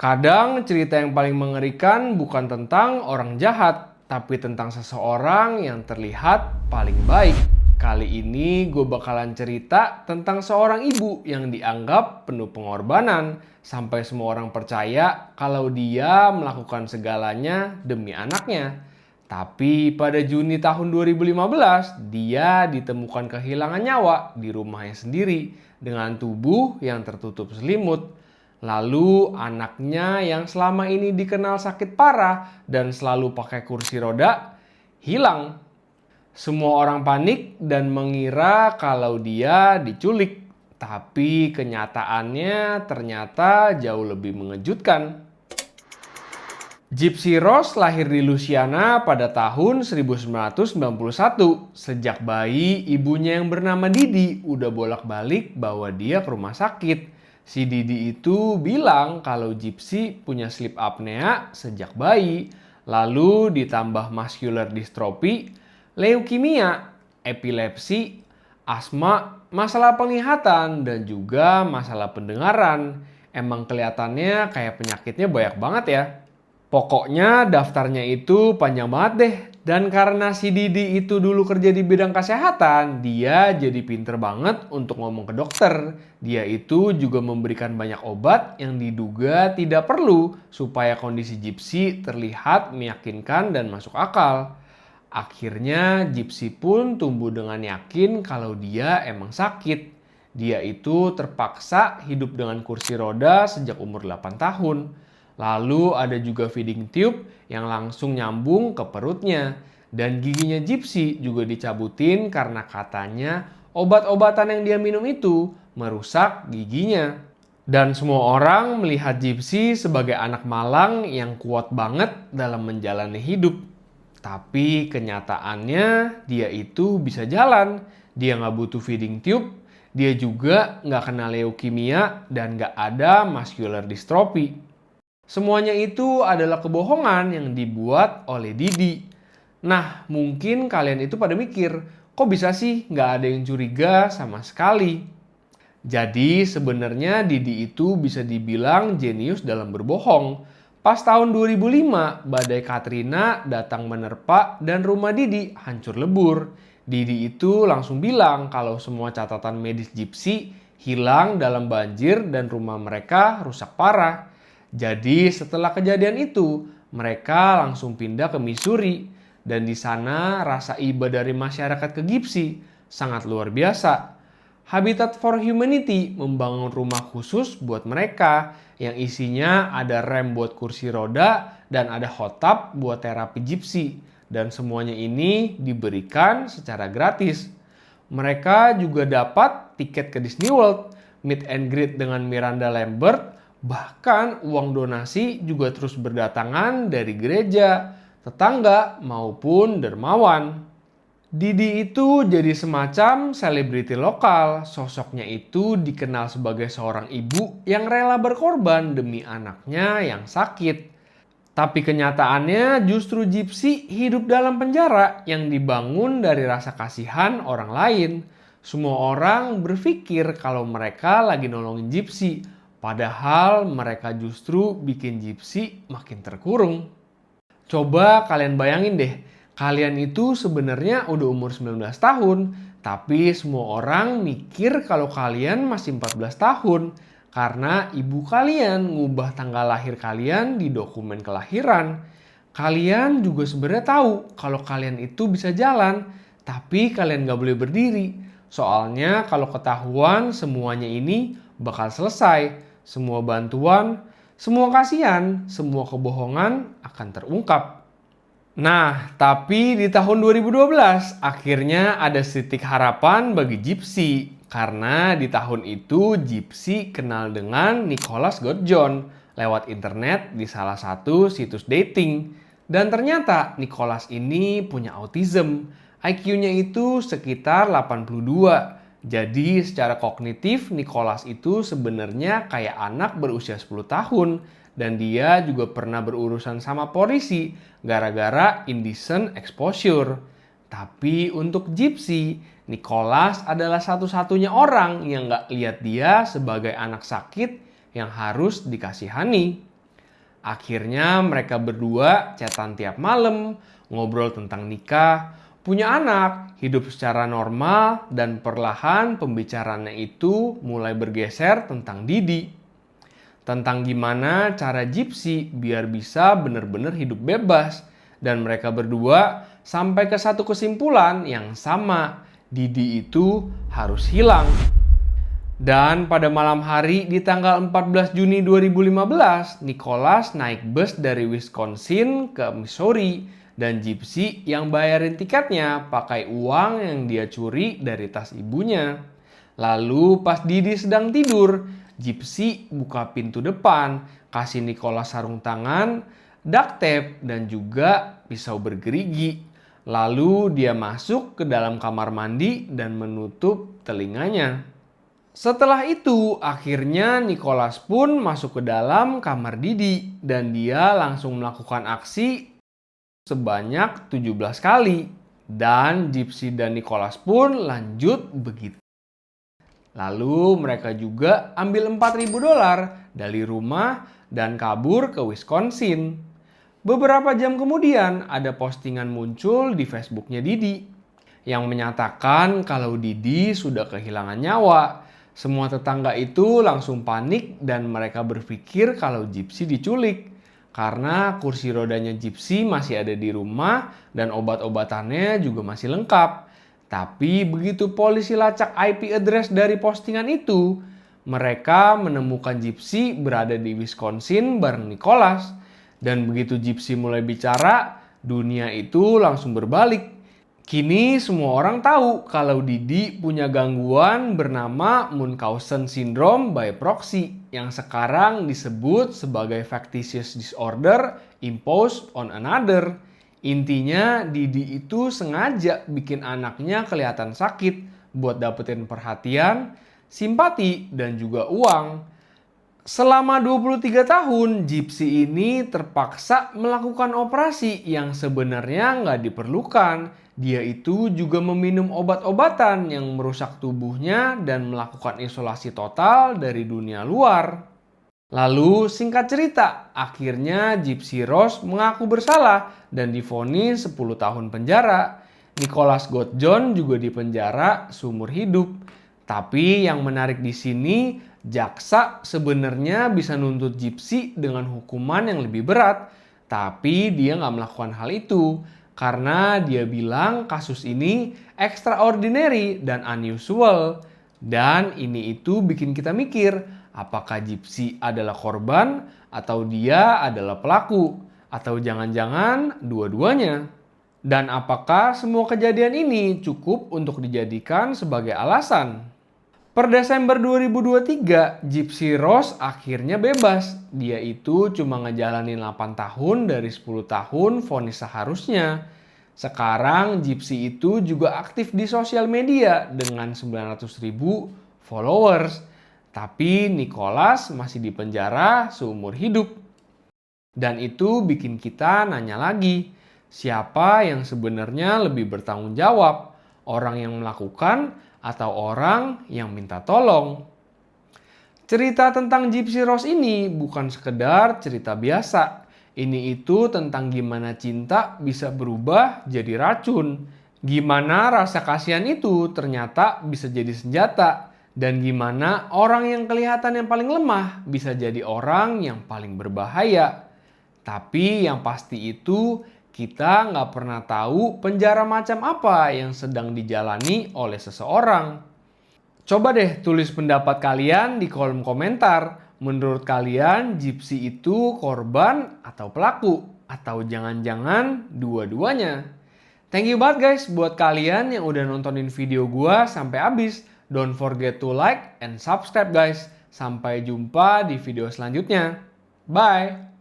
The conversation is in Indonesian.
Kadang cerita yang paling mengerikan bukan tentang orang jahat, tapi tentang seseorang yang terlihat paling baik. Kali ini gue bakalan cerita tentang seorang ibu yang dianggap penuh pengorbanan, sampai semua orang percaya kalau dia melakukan segalanya demi anaknya. Tapi pada Juni tahun 2015, dia ditemukan kehilangan nyawa di rumahnya sendiri dengan tubuh yang tertutup selimut. Lalu anaknya yang selama ini dikenal sakit parah dan selalu pakai kursi roda, hilang. Semua orang panik dan mengira kalau dia diculik. Tapi kenyataannya ternyata jauh lebih mengejutkan. Gypsy Rose lahir di Louisiana pada tahun 1991. Sejak bayi, ibunya yang bernama Didi udah bolak-balik bawa dia ke rumah sakit. Si Didi itu bilang kalau Gypsy punya sleep apnea sejak bayi, lalu ditambah muscular dystrophy, leukemia, epilepsi, asma, masalah penglihatan, dan juga masalah pendengaran. Emang kelihatannya kayak penyakitnya banyak banget ya. Pokoknya daftarnya itu panjang banget deh. Dan karena si Didi itu dulu kerja di bidang kesehatan, dia jadi pinter banget untuk ngomong ke dokter. Dia itu juga memberikan banyak obat yang diduga tidak perlu supaya kondisi Gypsy terlihat meyakinkan dan masuk akal. Akhirnya Gypsy pun tumbuh dengan yakin kalau dia emang sakit. Dia itu terpaksa hidup dengan kursi roda sejak umur 8 tahun. Lalu ada juga feeding tube yang langsung nyambung ke perutnya. Dan giginya Gypsy juga dicabutin karena katanya obat-obatan yang dia minum itu merusak giginya. Dan semua orang melihat Gypsy sebagai anak malang yang kuat banget dalam menjalani hidup. Tapi kenyataannya dia itu bisa jalan. Dia nggak butuh feeding tube. Dia juga nggak kena leukemia dan nggak ada muscular dystrophy. Semuanya itu adalah kebohongan yang dibuat oleh Didi. Nah, mungkin kalian itu pada mikir, kok bisa sih nggak ada yang curiga sama sekali? Jadi sebenarnya Didi itu bisa dibilang jenius dalam berbohong. Pas tahun 2005, badai Katrina datang menerpa dan rumah Didi hancur lebur. Didi itu langsung bilang kalau semua catatan medis Gypsy hilang dalam banjir dan rumah mereka rusak parah. Jadi setelah kejadian itu, mereka langsung pindah ke Missouri. Dan di sana rasa iba dari masyarakat ke Gypsy sangat luar biasa. Habitat for Humanity membangun rumah khusus buat mereka yang isinya ada rem buat kursi roda dan ada hot tub buat terapi Gypsy. Dan semuanya ini diberikan secara gratis. Mereka juga dapat tiket ke Disney World, meet and greet dengan Miranda Lambert, bahkan uang donasi juga terus berdatangan dari gereja, tetangga, maupun dermawan. Didi itu jadi semacam selebriti lokal. Sosoknya itu dikenal sebagai seorang ibu yang rela berkorban demi anaknya yang sakit. Tapi kenyataannya justru Gypsy hidup dalam penjara yang dibangun dari rasa kasihan orang lain. Semua orang berpikir kalau mereka lagi nolongin Gypsy, padahal mereka justru bikin Gypsy makin terkurung. Coba kalian bayangin deh, kalian itu sebenarnya udah umur 19 tahun, tapi semua orang mikir kalau kalian masih 14 tahun karena ibu kalian ngubah tanggal lahir kalian di dokumen kelahiran. Kalian juga sebenarnya tahu kalau kalian itu bisa jalan, tapi kalian gak boleh berdiri. Soalnya kalau ketahuan semuanya ini bakal selesai. Semua bantuan, semua kasihan, semua kebohongan akan terungkap. Nah, tapi di tahun 2012 akhirnya ada titik harapan bagi Gypsy. Karena di tahun itu Gypsy kenal dengan Nicholas Godjohn lewat internet di salah satu situs dating. Dan ternyata Nicholas ini punya autism. IQ-nya itu sekitar 82. Jadi secara kognitif Nicholas itu sebenarnya kayak anak berusia 10 tahun. Dan dia juga pernah berurusan sama polisi gara-gara indecent exposure. Tapi untuk Gypsy, Nicholas adalah satu-satunya orang yang gak lihat dia sebagai anak sakit yang harus dikasihani. Akhirnya mereka berdua chatan tiap malam, ngobrol tentang nikah, punya anak, hidup secara normal, dan perlahan pembicaraannya itu mulai bergeser tentang Didi. Tentang gimana cara Gypsy biar bisa benar-benar hidup bebas. Dan mereka berdua sampai ke satu kesimpulan yang sama, Didi itu harus hilang. Dan pada malam hari di tanggal 14 Juni 2015, Nicholas naik bus dari Wisconsin ke Missouri dan Gypsy yang bayarin tiketnya pakai uang yang dia curi dari tas ibunya. Lalu pas Didi sedang tidur, Gypsy buka pintu depan, kasih Nicholas sarung tangan, duct tape, dan juga pisau bergerigi. Lalu dia masuk ke dalam kamar mandi dan menutup telinganya. Setelah itu, akhirnya Nicholas pun masuk ke dalam kamar Didi dan dia langsung melakukan aksi sebanyak 17 kali. Dan Gypsy dan Nicholas pun lanjut begitu. Lalu mereka juga ambil $4.000 dari rumah dan kabur ke Wisconsin. Beberapa jam kemudian ada postingan muncul di Facebooknya Didi yang menyatakan kalau Didi sudah kehilangan nyawa. Semua tetangga itu langsung panik dan mereka berpikir kalau Gypsy diculik. Karena kursi rodanya Gypsy masih ada di rumah dan obat-obatannya juga masih lengkap. Tapi begitu polisi lacak IP address dari postingan itu, mereka menemukan Gypsy berada di Wisconsin bareng Nicholas. Dan begitu Gypsy mulai bicara, dunia itu langsung berbalik. Kini semua orang tahu kalau Didi punya gangguan bernama Munchausen Syndrome by proxy yang sekarang disebut sebagai factitious disorder imposed on another. Intinya Didi itu sengaja bikin anaknya kelihatan sakit buat dapetin perhatian, simpati, dan juga uang. Selama 23 tahun, Gypsy ini terpaksa melakukan operasi yang sebenarnya nggak diperlukan. Dia itu juga meminum obat-obatan yang merusak tubuhnya dan melakukan isolasi total dari dunia luar. Lalu singkat cerita, akhirnya Gypsy Rose mengaku bersalah dan divonis 10 tahun penjara. Nicholas Gottjohn juga dipenjara seumur hidup. Tapi yang menarik di sini, jaksa sebenarnya bisa nuntut Gypsy dengan hukuman yang lebih berat. Tapi dia nggak melakukan hal itu. Karena dia bilang kasus ini extraordinary dan unusual. Dan ini itu bikin kita mikir, apakah Gypsy adalah korban atau dia adalah pelaku? Atau jangan-jangan dua-duanya? Dan apakah semua kejadian ini cukup untuk dijadikan sebagai alasan? Per Desember 2023, Gypsy Rose akhirnya bebas. Dia itu cuma ngejalanin 8 tahun dari 10 tahun vonis seharusnya. Sekarang Gypsy itu juga aktif di sosial media dengan 900.000 followers. Tapi Nicholas masih di penjara seumur hidup. Dan itu bikin kita nanya lagi, siapa yang sebenarnya lebih bertanggung jawab? Orang yang melakukan atau orang yang minta tolong? Cerita tentang Gypsy Rose ini bukan sekedar cerita biasa. Ini itu tentang gimana cinta bisa berubah jadi racun. Gimana rasa kasihan itu ternyata bisa jadi senjata. Dan gimana orang yang kelihatan yang paling lemah bisa jadi orang yang paling berbahaya. Tapi yang pasti itu kita nggak pernah tahu penjara macam apa yang sedang dijalani oleh seseorang. Coba deh tulis pendapat kalian di kolom komentar. Menurut kalian Gypsy itu korban atau pelaku? Atau jangan-jangan dua-duanya? Thank you banget guys buat kalian yang udah nontonin video gua sampai habis. Don't forget to like and subscribe guys. Sampai jumpa di video selanjutnya. Bye!